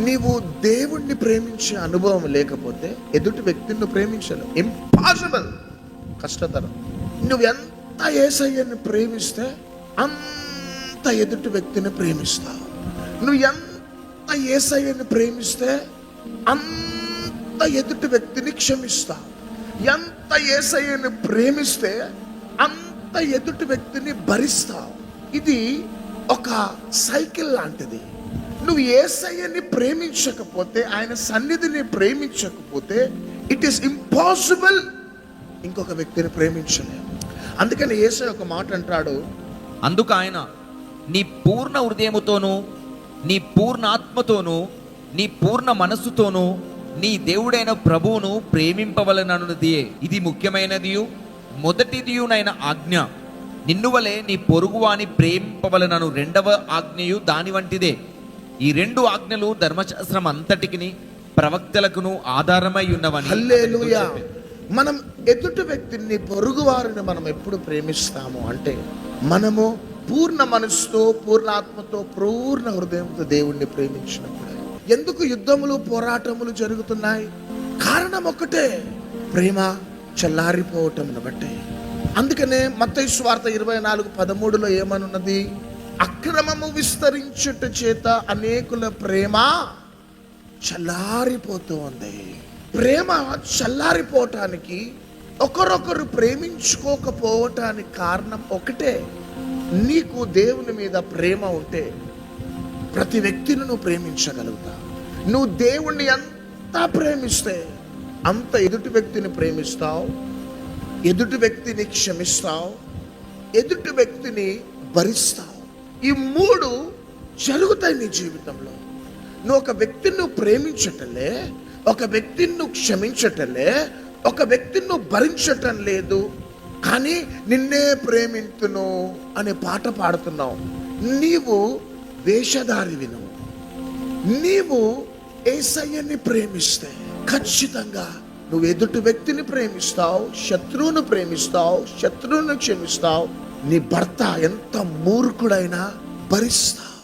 నీవు దేవుణ్ణి ప్రేమించే అనుభవం లేకపోతే ఎదుటి వ్యక్తిని నువ్వు ప్రేమించలేవు. ఇంపాసిబుల్, కష్టతరం. నువ్వు ఎంత యేసయ్యని ప్రేమిస్తే అంత ఎదుటి వ్యక్తిని ప్రేమిస్తావు. నువ్వు ఎంత యేసయ్యని ప్రేమిస్తే అంత ఎదుటి వ్యక్తిని క్షమిస్తావు. ఎంత యేసయ్యని ప్రేమిస్తే అంత ఎదుటి వ్యక్తిని భరిస్తావు. ఇది ఒక సైకిల్ లాంటిది. నువ్వు యేసయ్యని ప్రేమించకపోతే, ఆయన సన్నిధిని ప్రేమించకపోతే, ఇట్ ఈస్ ఇంపాసిబుల్ ఇంకొక వ్యక్తిని ప్రేమించలేము. అందుకని యేసయ్య ఒక మాట అంటాడు, అందుకు ఆయన, నీ పూర్ణ హృదయముతోను, నీ పూర్ణ ఆత్మతోను, నీ పూర్ణ మనస్సుతోను నీ దేవుడైన ప్రభువును ప్రేమింపవలనన్నది ఇది ముఖ్యమైనదియు మొదటిదియునైన ఆజ్ఞ. నిన్ను వలె నీ పొరుగువాని ప్రేమింపవలనను రెండవ ఆజ్ఞయు దాని వంటిదే. ఈ రెండు ఆజ్ఞలు ధర్మశాస్త్రం అంతటికి ప్రవక్తలకును ఆధారమై ఉన్నవని. హల్లెలూయా. మనం ఎదుటి వ్యక్తిని, పొరుగు వారిని మనం ఎప్పుడు ప్రేమిస్తాము అంటే, మనము పూర్ణ మనసుతో, పూర్ణ ఆత్మతో, పూర్ణ హృదయంతో దేవుణ్ణి ప్రేమించినప్పుడే. ఎందుకు యుద్ధములు, పోరాటములు జరుగుతున్నాయి? కారణం ఒకటే, ప్రేమ చల్లారిపోవటంను బట్టే. అందుకనే మత్తయి సువార్త 24:13 ఏమనున్నది? అక్రమము విస్తరించుట చేత అనేకుల ప్రేమ చల్లారిపోతూ ఉంది. ప్రేమ చల్లారిపోవటానికి, ఒకరొకరు ప్రేమించుకోకపోవటానికి కారణం ఒకటే. నీకు దేవుని మీద ప్రేమ ఉంటే ప్రతి వ్యక్తిని నువ్వు ప్రేమించగలుగుతావు. నువ్వు దేవుణ్ణి ఎంత ప్రేమిస్తే అంత ఎదుటి వ్యక్తిని ప్రేమిస్తావు, ఎదుటి వ్యక్తిని క్షమిస్తావు, ఎదుటి వ్యక్తిని భరిస్తావు. ఈ మూడు జరుగుతాయి నీ జీవితంలో. నువ్వు ఒక వ్యక్తిని నువ్వు ప్రేమించటలే, ఒక వ్యక్తిని నువ్వు క్షమించటలే, ఒక వ్యక్తిని నువ్వు భరించటం లేదు, కానీ నిన్నే ప్రేమింతును అనే పాట పాడుతున్నావు. నీవు వేషధారివి. నీవు యేసయ్యని ప్రేమిస్తే ఖచ్చితంగా నువ్వు ఎదుటి వ్యక్తిని ప్రేమిస్తావు, శత్రువును ప్రేమిస్తావు, శత్రువును క్షమిస్తావు. నీ భర్త ఎంత మూర్ఖుడైనా భరిస్తావు.